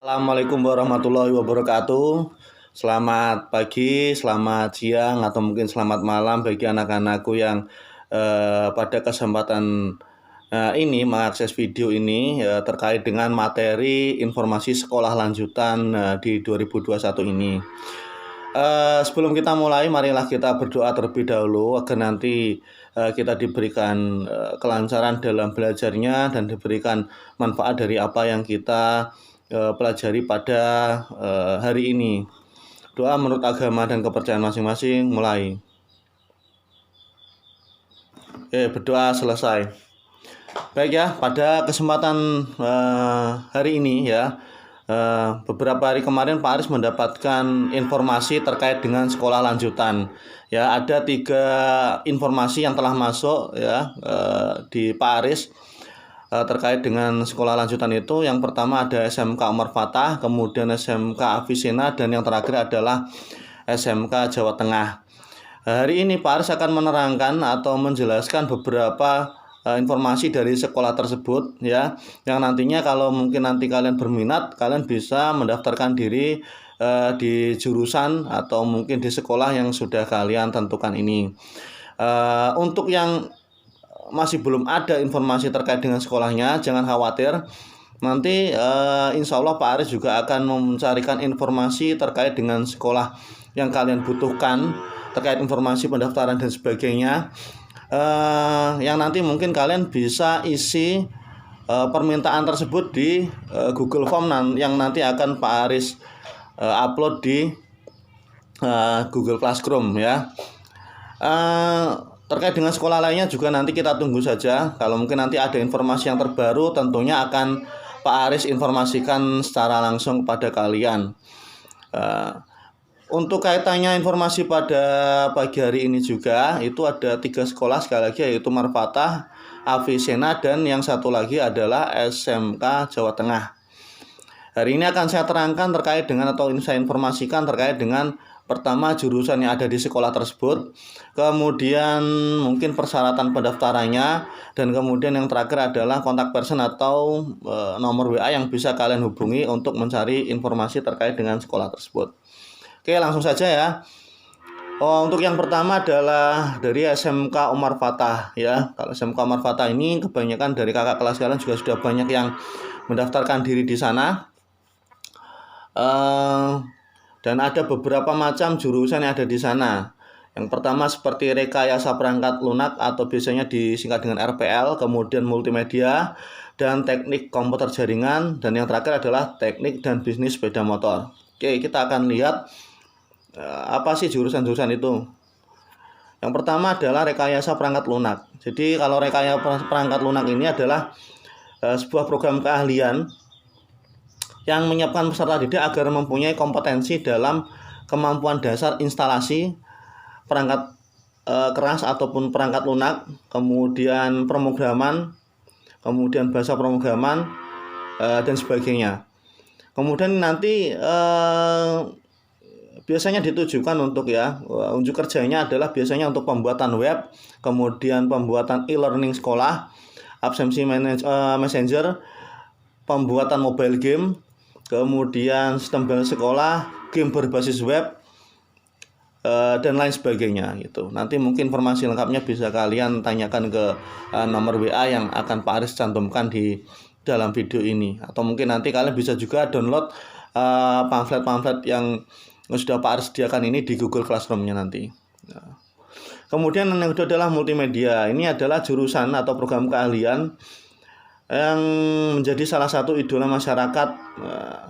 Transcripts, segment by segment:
Assalamualaikum warahmatullahi wabarakatuh. Selamat pagi, selamat siang, atau mungkin selamat malam bagi anak-anakku yang pada kesempatan ini mengakses video ini terkait dengan materi informasi sekolah lanjutan di 2021 ini. Sebelum kita mulai, marilah kita berdoa terlebih dahulu agar nanti kita diberikan kelancaran dalam belajarnya dan diberikan manfaat dari apa yang kita pelajari pada hari ini. Doa menurut agama dan kepercayaan masing-masing, mulai. Berdoa selesai. Baik ya, pada kesempatan hari ini ya, beberapa hari kemarin Pak Aris mendapatkan informasi terkait dengan sekolah lanjutan. Ya, ada 3 informasi yang telah masuk ya di Pak Aris terkait dengan sekolah lanjutan itu. Yang pertama ada SMK Umar Fatah, kemudian SMK Avicenna, dan yang terakhir adalah SMK Jawa Tengah. Hari ini Pak Aris akan menerangkan atau menjelaskan beberapa informasi dari sekolah tersebut ya, yang nantinya kalau mungkin nanti kalian berminat, kalian bisa mendaftarkan diri di jurusan atau mungkin di sekolah yang sudah kalian tentukan ini. Untuk yang masih belum ada informasi terkait dengan sekolahnya, jangan khawatir. Nanti insya Allah Pak Aris juga akan mencarikan informasi terkait dengan sekolah yang kalian butuhkan, terkait informasi pendaftaran dan sebagainya, yang nanti mungkin kalian bisa isi permintaan tersebut di Google Form yang nanti akan Pak Aris upload di Google Classroom ya. Terkait dengan sekolah lainnya juga nanti kita tunggu saja. Kalau mungkin nanti ada informasi yang terbaru, tentunya akan Pak Aris informasikan secara langsung kepada kalian. Untuk kaitannya informasi pada pagi hari ini juga, itu ada 3 sekolah sekali lagi, yaitu Umar Fatah, Avicenna, dan yang satu lagi adalah SMK Jawa Tengah. Hari ini akan saya terangkan terkait dengan, atau saya informasikan terkait dengan, pertama jurusan yang ada di sekolah tersebut, kemudian mungkin persyaratan pendaftarannya, dan kemudian yang terakhir adalah kontak person atau nomor WA yang bisa kalian hubungi untuk mencari informasi terkait dengan sekolah tersebut. Oke, langsung saja ya. Untuk yang pertama adalah dari SMK Umar Fatah ya. Kalau SMK Umar Fatah ini kebanyakan dari kakak kelas kalian juga sudah banyak yang mendaftarkan diri di sana. Dan ada beberapa macam jurusan yang ada di sana. Yang pertama seperti rekayasa perangkat lunak atau biasanya disingkat dengan RPL, kemudian multimedia dan teknik komputer jaringan, dan yang terakhir adalah teknik dan bisnis sepeda motor. Oke, kita akan lihat apa sih jurusan-jurusan itu. Yang pertama adalah rekayasa perangkat lunak. Jadi kalau rekayasa perangkat lunak ini adalah sebuah program keahlian yang menyiapkan peserta didik agar mempunyai kompetensi dalam kemampuan dasar instalasi perangkat keras ataupun perangkat lunak, kemudian pemrograman, kemudian bahasa pemrograman, dan sebagainya. Kemudian nanti biasanya ditujukan untuk unjuk kerjanya adalah biasanya untuk pembuatan web, kemudian pembuatan e-learning sekolah, absensi messenger, pembuatan mobile game, kemudian sistem belajar sekolah, game berbasis web, dan lain sebagainya gitu. Nanti mungkin informasi lengkapnya bisa kalian tanyakan ke nomor WA yang akan Pak Aris cantumkan di dalam video ini, atau mungkin nanti kalian bisa juga download pamflet-pamflet yang sudah Pak Aris sediakan ini di Google Classroom-nya nanti. Kemudian yang kedua adalah multimedia. Ini adalah jurusan atau program keahlian yang menjadi salah satu idola masyarakat.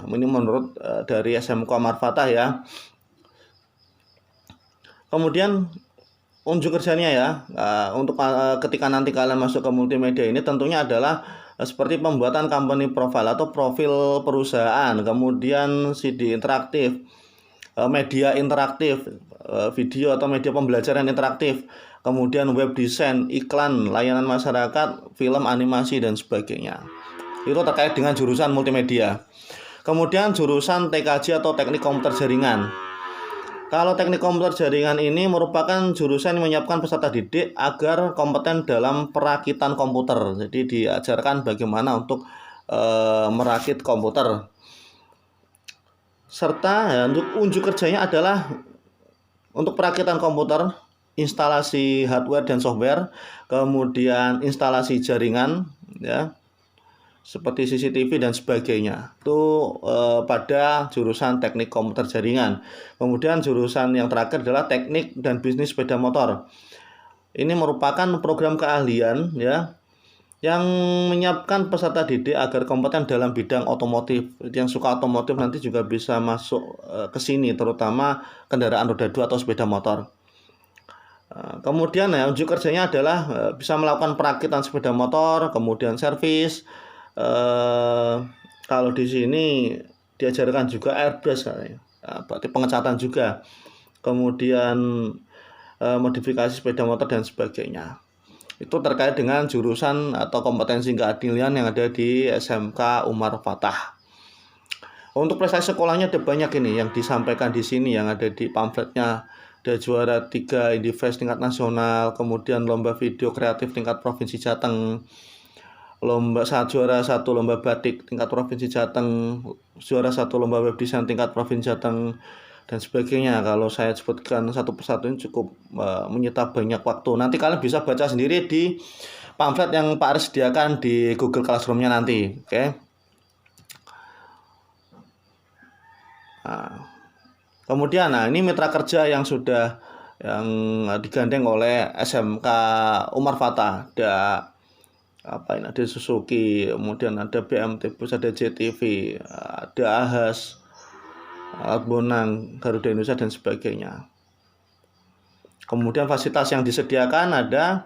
Ini menurut dari SMK Umar Fatah ya. Kemudian unjuk kerjanya ya, untuk ketika nanti kalian masuk ke multimedia ini tentunya adalah seperti pembuatan company profile atau profil perusahaan, kemudian CD interaktif, media interaktif, video atau media pembelajaran interaktif, kemudian web design, iklan, layanan masyarakat, film, animasi, dan sebagainya. Itu terkait dengan jurusan multimedia. Kemudian jurusan TKJ atau teknik komputer jaringan. Kalau teknik komputer jaringan ini merupakan jurusan yang menyiapkan peserta didik agar kompeten dalam perakitan komputer. Jadi diajarkan bagaimana untuk merakit komputer. serta ya, untuk unjuk kerjanya adalah untuk perakitan komputer, instalasi hardware dan software, kemudian instalasi jaringan ya seperti CCTV dan sebagainya. Itu pada jurusan teknik komputer jaringan. Kemudian jurusan yang terakhir adalah teknik dan bisnis sepeda motor. Ini merupakan program keahlian ya yang menyiapkan peserta didik agar kompeten dalam bidang otomotif. Yang suka otomotif nanti juga bisa masuk ke sini, terutama kendaraan roda 2 atau sepeda motor. Kemudian ya, unjuk kerjanya adalah bisa melakukan perakitan sepeda motor, kemudian servis. Kalau di sini diajarkan juga airbrush katanya. Berarti pengecatan juga. Kemudian modifikasi sepeda motor dan sebagainya. Itu terkait dengan jurusan atau kompetensi keahlian yang ada di SMK Umar Fatah. Untuk prestasi sekolahnya ada banyak ini yang disampaikan di sini yang ada di pamfletnya. Ada juara 3 Indifest tingkat nasional, kemudian lomba video kreatif tingkat provinsi Jateng, juara 1 lomba batik tingkat provinsi Jateng, juara 1 lomba web design tingkat provinsi Jateng, dan sebagainya. Kalau saya sebutkan satu persatu ini cukup menyita banyak waktu. Nanti kalian bisa baca sendiri di pamflet yang Pak Aris sediakan di Google Classroom-nya nanti. Oke. Kemudian ini mitra kerja yang sudah digandeng oleh SMK Umar Fatah. Ada Suzuki, kemudian ada BMT, ada JTV, ada Ahas, Bonang, Garuda Indonesia dan sebagainya. Kemudian fasilitas yang disediakan ada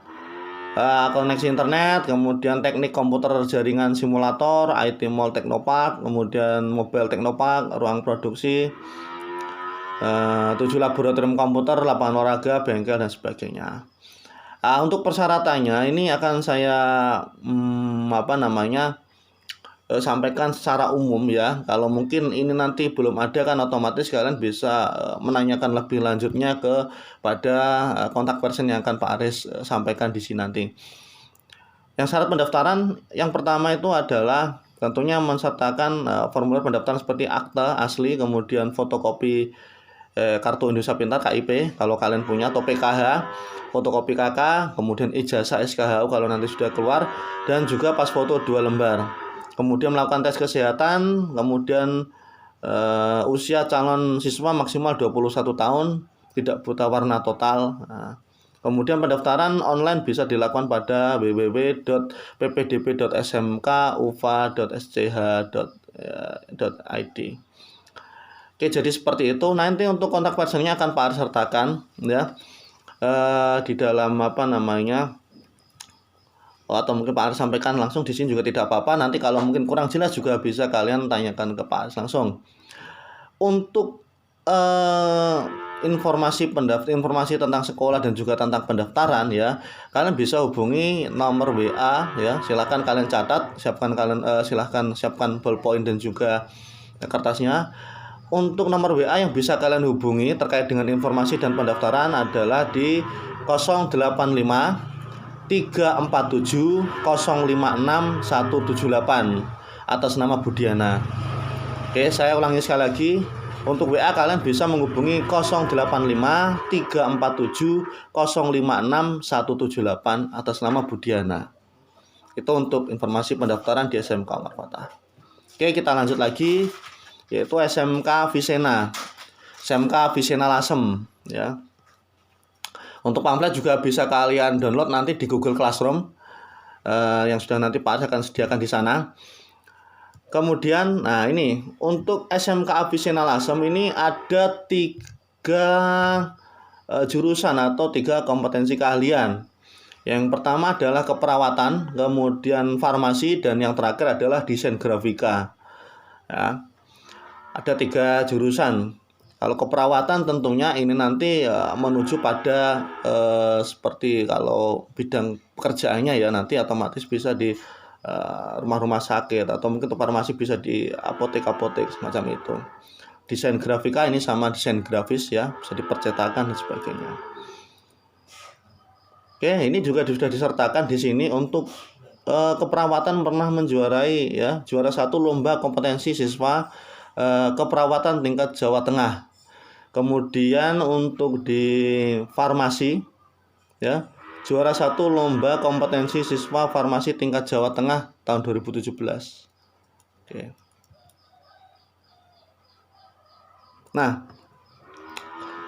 koneksi internet, kemudian teknik komputer jaringan simulator, IT Mall Teknopark, kemudian Mobile Teknopark, ruang produksi, 7 laboratorium komputer, lapangan olahraga, bengkel dan sebagainya. Untuk persyaratannya ini akan saya sampaikan secara umum ya. Kalau mungkin ini nanti belum ada kan otomatis kalian bisa menanyakan lebih lanjutnya kepada kontak person yang akan Pak Aris sampaikan di sini nanti. Yang syarat pendaftaran yang pertama itu adalah tentunya mensertakan formulir pendaftaran seperti akta asli, kemudian fotokopi kartu Indonesia Pintar KIP kalau kalian punya, atau PKH, fotokopi KK, kemudian ijazah SKHU kalau nanti sudah keluar, dan juga pas foto 2 lembar. Kemudian melakukan tes kesehatan, kemudian usia calon siswa maksimal 21 tahun, tidak buta warna total. Kemudian pendaftaran online bisa dilakukan pada www.ppdb.smkuva.sch.id. Oke, jadi seperti itu. Nanti untuk kontak personnya akan Pak Aris sertakan ya di dalam atau mungkin Pak Aris sampaikan langsung di sini juga tidak apa-apa. Nanti kalau mungkin kurang jelas juga bisa kalian tanyakan ke Pak Aris langsung. Untuk informasi tentang sekolah dan juga tentang pendaftaran ya, kalian bisa hubungi nomor WA ya. Silakan kalian catat, silakan siapkan ballpoint dan juga kertasnya. Untuk nomor WA yang bisa kalian hubungi terkait dengan informasi dan pendaftaran adalah di 085 347 056 178 atas nama Budiana. Oke, saya ulangi sekali lagi. Untuk WA kalian bisa menghubungi 085 347 056 178 atas nama Budiana. Itu untuk informasi pendaftaran di SMK Umar Fatah. Oke, kita lanjut lagi, yaitu SMK Visena. SMK Visena Lasem ya. Untuk pamflet juga bisa kalian download nanti di Google Classroom yang sudah nanti Pak Aris akan sediakan di sana. Kemudian, ini untuk SMK Visena Lasem ini ada 3 jurusan atau 3 kompetensi keahlian. Yang pertama adalah keperawatan, kemudian farmasi, dan yang terakhir adalah desain grafika. Ya. Ada 3 jurusan. Kalau keperawatan tentunya ini nanti menuju pada seperti kalau bidang pekerjaannya ya, nanti otomatis bisa di rumah-rumah sakit, atau mungkin farmasi bisa di apotek-apotek semacam itu. Desain grafika ini sama desain grafis ya, bisa dipercetakan dan sebagainya. Oke, ini juga sudah disertakan di sini. Untuk keperawatan pernah menjuarai ya, juara 1 lomba kompetensi siswa keperawatan tingkat Jawa Tengah. Kemudian untuk di farmasi ya, juara 1 lomba kompetensi siswa farmasi tingkat Jawa Tengah tahun 2017. Oke. Nah,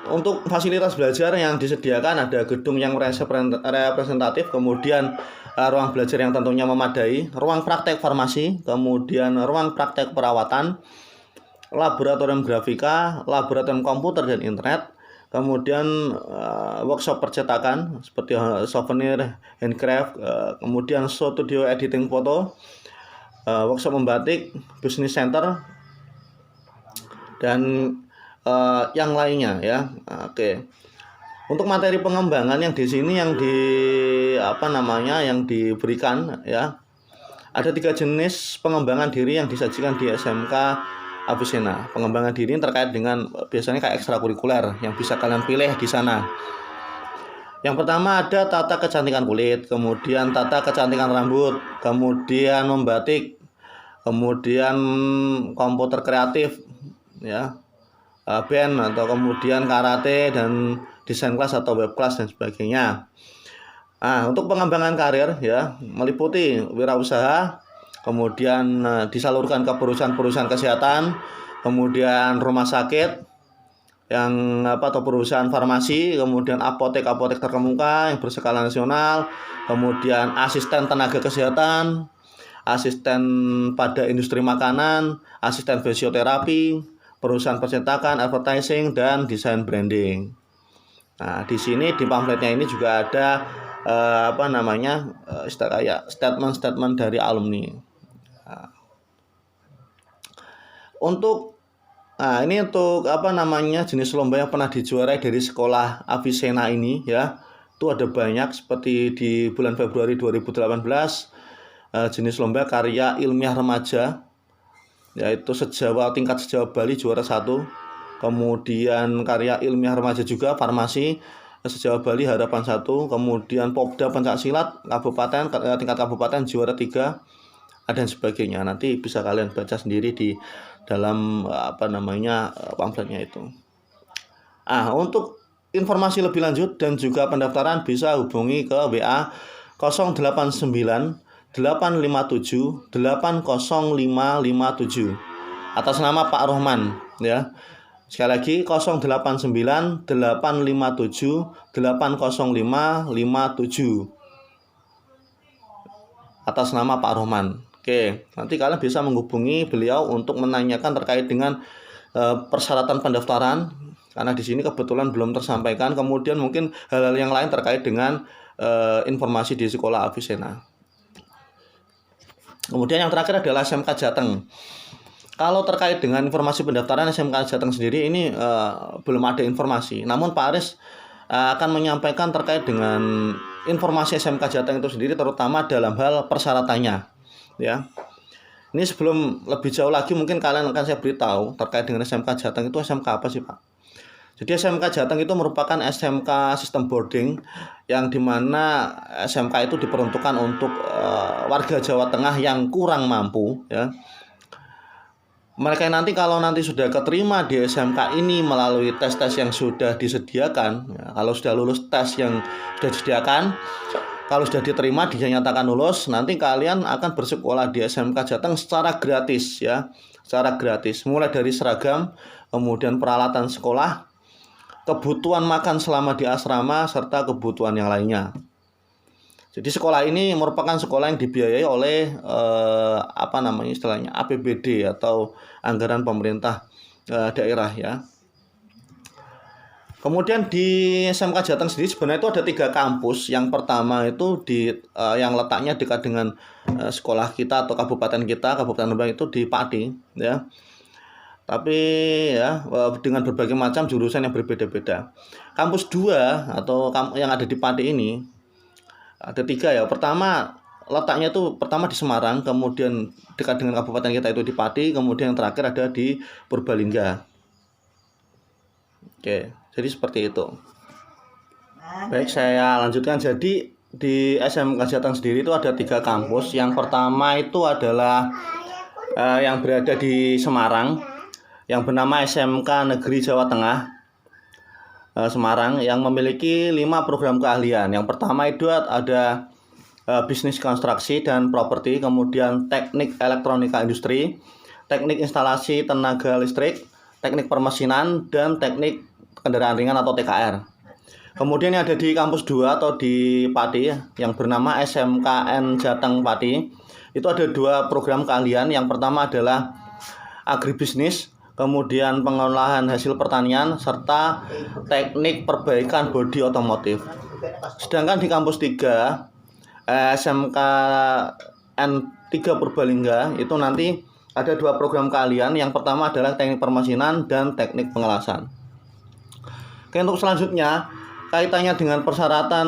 untuk fasilitas belajar yang disediakan ada gedung yang representatif, kemudian ruang belajar yang tentunya memadai, ruang praktek farmasi, kemudian ruang praktek perawatan, laboratorium grafika, laboratorium komputer dan internet, kemudian workshop percetakan seperti souvenir, handcraft, kemudian studio editing foto, workshop membatik, business center, dan yang lainnya ya. Oke. Untuk materi pengembangan yang di sini yang diberikan ya, ada 3 jenis pengembangan diri yang disajikan di SMK Avicenna. Pengembangan diri terkait dengan biasanya kayak ekstrakurikuler yang bisa kalian pilih di sana. Yang pertama ada tata kecantikan kulit, kemudian tata kecantikan rambut, kemudian membatik, kemudian komputer kreatif ya, band atau kemudian karate dan desain kelas atau web kelas dan sebagainya. Untuk pengembangan karir ya, meliputi wirausaha, kemudian disalurkan ke perusahaan-perusahaan kesehatan, kemudian rumah sakit atau perusahaan farmasi, kemudian apotek terkemuka yang berskala nasional, kemudian asisten tenaga kesehatan, asisten pada industri makanan, asisten fisioterapi, perusahaan percetakan, advertising, dan desain branding. Nah, di sini di pamfletnya ini juga ada statement dari alumni. Ini untuk jenis lomba yang pernah dijuarai dari sekolah Avicenna ini ya. Itu ada banyak, seperti di bulan Februari 2018 jenis lomba karya ilmiah remaja yaitu tingkat sejawa Bali juara 1. Kemudian karya ilmiah remaja juga farmasi sejawa Bali harapan 1. Kemudian Popda Pencaksilat tingkat kabupaten juara 3. Dan sebagainya. Nanti bisa kalian baca sendiri di dalam pamfletnya itu. Untuk informasi lebih lanjut dan juga pendaftaran bisa hubungi ke WA 089 857 80557 atas nama Pak Rohman ya. Sekali lagi 089 857 80557 atas nama Pak Rohman. Oke, nanti kalian bisa menghubungi beliau untuk menanyakan terkait dengan persyaratan pendaftaran, karena di sini kebetulan belum tersampaikan. Kemudian mungkin hal-hal yang lain terkait dengan informasi di sekolah Avicenna. Kemudian yang terakhir adalah SMK Jateng. Kalau terkait dengan informasi pendaftaran SMK Jateng sendiri ini belum ada informasi. Namun Pak Aris akan menyampaikan terkait dengan informasi SMK Jateng itu sendiri, terutama dalam hal persyaratannya. Ya, ini sebelum lebih jauh lagi mungkin kalian akan saya beritahu terkait dengan SMK Jateng itu SMK apa sih Pak? Jadi SMK Jateng itu merupakan SMK sistem boarding yang dimana SMK itu diperuntukkan untuk warga Jawa Tengah yang kurang mampu ya. Mereka nanti kalau sudah keterima di SMK ini melalui tes-tes yang sudah disediakan ya, kalau sudah lulus tes yang sudah disediakan, kalau sudah diterima dinyatakan lulus, nanti kalian akan bersekolah di SMK Jateng secara gratis ya, secara gratis, mulai dari seragam, kemudian peralatan sekolah, kebutuhan makan selama di asrama, serta kebutuhan yang lainnya. Jadi sekolah ini merupakan sekolah yang dibiayai oleh APBD atau anggaran pemerintah daerah ya. Kemudian di SMK Jateng sendiri sebenarnya itu ada 3 kampus. Yang pertama itu yang letaknya dekat dengan sekolah kita atau kabupaten kita, Kabupaten Rembang, itu di Pati ya. Tapi ya dengan berbagai macam jurusan yang berbeda-beda. Kampus 2 atau yang ada di Pati ini ada 3 ya. Pertama letaknya itu pertama di Semarang, kemudian dekat dengan kabupaten kita itu di Pati, kemudian yang terakhir ada di Purbalingga. Oke, jadi seperti itu. Baik, saya lanjutkan. Jadi di SMK Jateng sendiri itu ada 3 kampus. Yang pertama itu adalah yang berada di Semarang. yang bernama SMK Negeri Jawa Tengah Semarang yang memiliki 5 program keahlian. Yang pertama itu ada bisnis konstruksi dan properti, kemudian teknik elektronika industri, teknik instalasi tenaga listrik, teknik permesinan, dan teknik kendaraan ringan atau TKR. Kemudian yang ada di kampus 2 atau di Pati yang bernama SMKN Jateng Pati, itu ada 2 program keahlian. Yang pertama adalah agribisnis, kemudian pengolahan hasil pertanian, serta teknik perbaikan bodi otomotif. Sedangkan di kampus 3 SMKN 3 Purbalingga itu nanti ada 2 program keahlian. Yang pertama adalah teknik permesinan dan teknik pengelasan. Oke, untuk selanjutnya kaitannya dengan persyaratan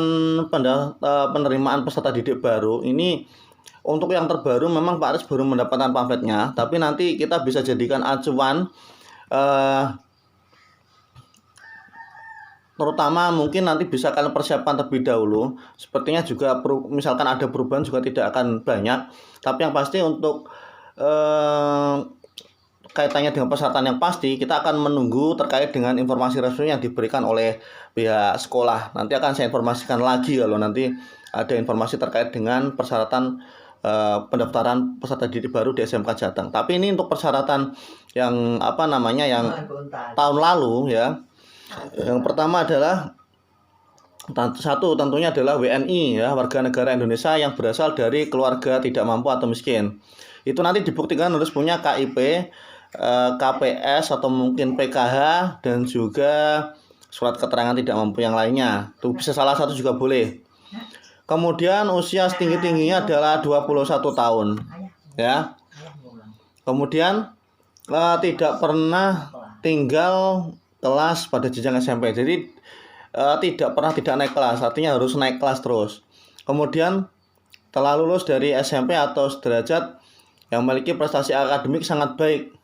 penerimaan peserta didik baru ini. Untuk yang terbaru memang Pak Aris baru mendapatkan pamfletnya, tapi nanti kita bisa jadikan acuan terutama mungkin nanti bisa kalian persiapkan terlebih dahulu. Sepertinya juga misalkan ada perubahan juga tidak akan banyak, tapi yang pasti untuk kaitannya dengan persyaratan yang pasti kita akan menunggu terkait dengan informasi resmi yang diberikan oleh pihak sekolah. Nanti akan saya informasikan lagi kalau nanti ada informasi terkait dengan persyaratan pendaftaran peserta didik baru di SMK Jateng. Tapi ini untuk persyaratan yang yang tahun lalu ya. Yang pertama adalah tentunya adalah WNI ya, warga negara Indonesia yang berasal dari keluarga tidak mampu atau miskin. Itu nanti dibuktikan harus punya KIP, KPS atau mungkin PKH, dan juga surat keterangan tidak mampu yang lainnya. Itu bisa salah satu juga boleh. Kemudian usia setinggi-tingginya adalah 21 tahun ya. Kemudian tidak pernah tinggal kelas pada jenjang SMP. Jadi tidak pernah tidak naik kelas, artinya harus naik kelas terus. Kemudian telah lulus dari SMP atau sederajat yang memiliki prestasi akademik sangat baik.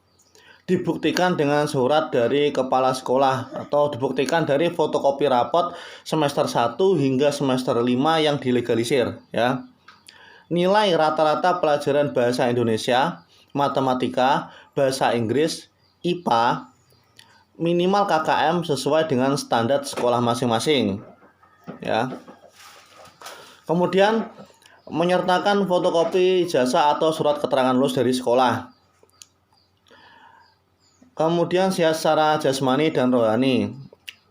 Dibuktikan dengan surat dari kepala sekolah atau dibuktikan dari fotokopi rapot semester 1 hingga semester 5 yang dilegalisir ya. Nilai rata-rata pelajaran bahasa Indonesia, matematika, bahasa Inggris, IPA, minimal KKM sesuai dengan standar sekolah masing-masing ya. Kemudian menyertakan fotokopi ijazah atau surat keterangan lulus dari sekolah. Kemudian sehat secara jasmani dan rohani,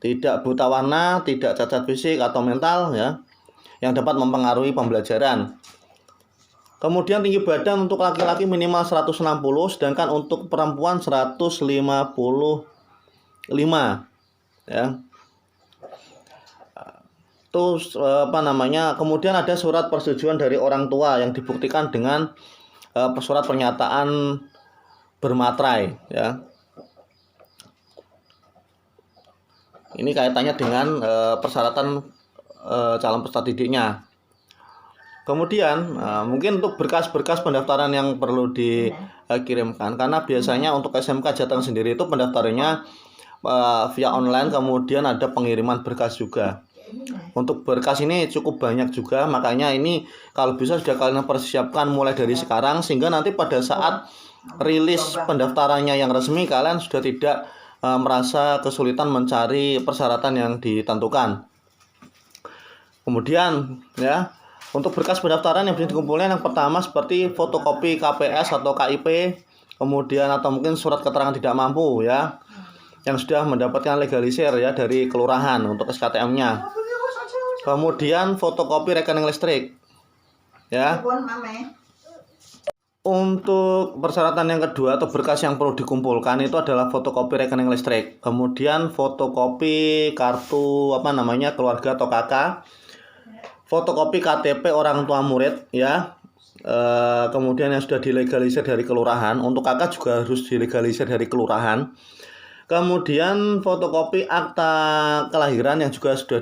tidak buta warna, tidak cacat fisik atau mental ya, yang dapat mempengaruhi pembelajaran. Kemudian tinggi badan untuk laki-laki minimal 160, sedangkan untuk perempuan 155 ya. Terus kemudian ada surat persetujuan dari orang tua yang dibuktikan dengan surat pernyataan bermaterai ya. Ini kaitannya dengan persyaratan calon peserta didiknya. Kemudian mungkin untuk berkas-berkas pendaftaran yang perlu dikirimkan, karena biasanya untuk SMK Jateng sendiri itu pendaftarannya via online, kemudian ada pengiriman berkas juga. Untuk berkas ini cukup banyak juga, makanya ini kalau bisa sudah kalian persiapkan mulai dari sekarang, sehingga nanti pada saat rilis pendaftarannya yang resmi kalian sudah tidak merasa kesulitan mencari persyaratan yang ditentukan. Kemudian ya, untuk berkas pendaftaran yang bisa dikumpulkan yang pertama seperti fotokopi KPS atau KIP, kemudian atau mungkin surat keterangan tidak mampu ya, yang sudah mendapatkan legalisir ya dari kelurahan untuk SKTM-nya. Kemudian fotokopi rekening listrik ya. Untuk persyaratan yang kedua atau berkas yang perlu dikumpulkan itu adalah fotokopi rekening listrik, kemudian fotokopi kartu keluarga atau KK, fotokopi KTP orang tua murid ya, kemudian yang sudah dilegalisir dari kelurahan. Untuk KK juga harus dilegalisir dari kelurahan. Kemudian fotokopi akta kelahiran yang juga sudah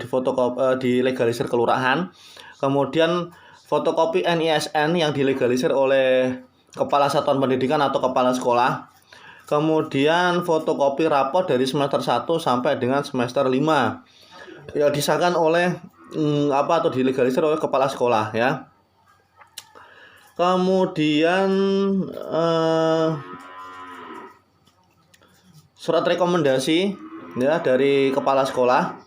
dilegalisir kelurahan. Kemudian fotokopi NISN yang dilegalisir oleh Kepala Satuan Pendidikan atau Kepala Sekolah. Kemudian fotokopi rapor dari semester 1 sampai dengan semester 5 ya, disahkan oleh atau dilegalisir oleh Kepala Sekolah ya. Kemudian surat rekomendasi ya dari kepala sekolah.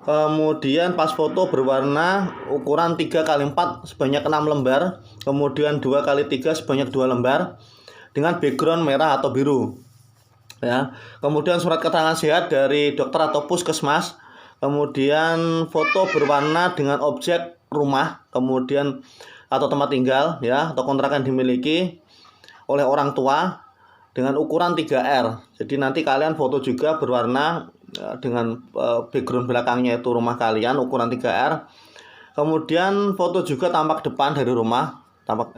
Kemudian pas foto berwarna ukuran 3x4 sebanyak 6 lembar, kemudian 2x3 sebanyak 2 lembar dengan background merah atau biru. Ya. Kemudian surat keterangan sehat dari dokter atau puskesmas, kemudian foto berwarna dengan objek rumah, kemudian atau tempat tinggal ya atau kontrakan dimiliki oleh orang tua dengan ukuran 3R. Jadi nanti kalian foto juga berwarna dengan background belakangnya itu rumah kalian ukuran 3R. Kemudian foto juga tampak depan dari rumah, tampak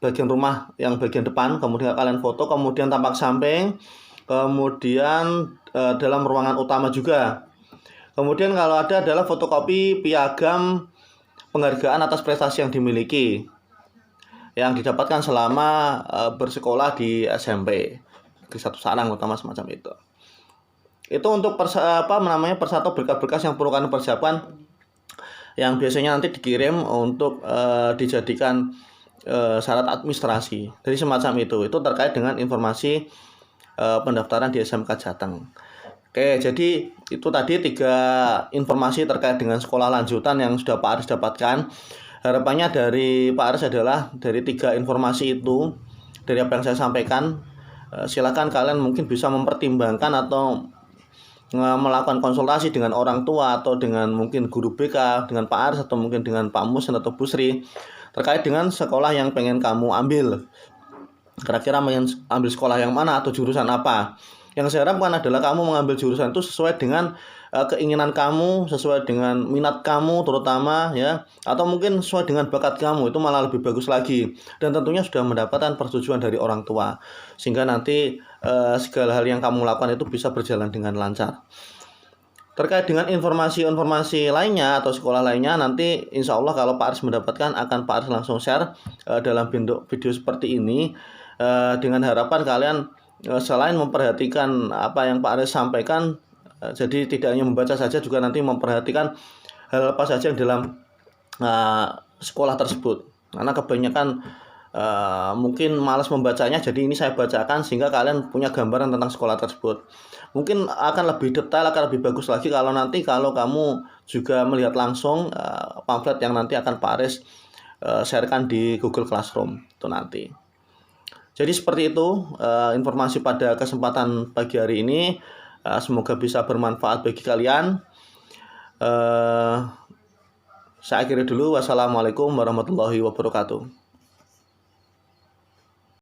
bagian rumah yang bagian depan, kemudian kalian foto, kemudian tampak samping, kemudian dalam ruangan utama juga. Kemudian kalau ada adalah fotokopi piagam penghargaan atas prestasi yang dimiliki yang didapatkan selama bersekolah di SMP, di satu sarang utama semacam itu. Itu untuk persatu berkas-berkas yang perlu kalian persiapkan, yang biasanya nanti dikirim untuk dijadikan syarat administrasi. Jadi semacam itu terkait dengan informasi pendaftaran di SMK Jateng. Oke, jadi itu tadi 3 informasi terkait dengan sekolah lanjutan yang sudah Pak Aris dapatkan. Harapannya dari Pak Aris adalah dari 3 informasi itu, dari apa yang saya sampaikan, silakan kalian mungkin bisa mempertimbangkan atau melakukan konsultasi dengan orang tua atau dengan mungkin guru BK, dengan Pak Aris atau mungkin dengan Pak Musen atau Bu Sri terkait dengan sekolah yang pengen kamu ambil. Kira-kira pengen ambil sekolah yang mana atau jurusan apa. Yang saya harapkan adalah kamu mengambil jurusan itu sesuai dengan keinginan kamu, sesuai dengan minat kamu terutama ya, atau mungkin sesuai dengan bakat kamu, itu malah lebih bagus lagi. Dan tentunya sudah mendapatkan persetujuan dari orang tua, sehingga nanti segala hal yang kamu lakukan itu bisa berjalan dengan lancar. Terkait dengan informasi-informasi lainnya atau sekolah lainnya, nanti insya Allah kalau Pak Aris mendapatkan, akan Pak Aris langsung share dalam bentuk video seperti ini, dengan harapan kalian selain memperhatikan apa yang Pak Aris sampaikan, jadi tidak hanya membaca saja, juga nanti memperhatikan hal apa saja yang dalam sekolah tersebut. Karena kebanyakan mungkin malas membacanya, jadi ini saya bacakan sehingga kalian punya gambaran tentang sekolah tersebut. Mungkin akan lebih detail, akan lebih bagus lagi kalau kamu juga melihat langsung pamflet yang nanti akan Pak Aris sharekan di Google Classroom itu nanti. Jadi seperti itu informasi pada kesempatan pagi hari ini. Semoga bisa bermanfaat bagi kalian. Saya akhiri dulu. Wassalamualaikum warahmatullahi wabarakatuh.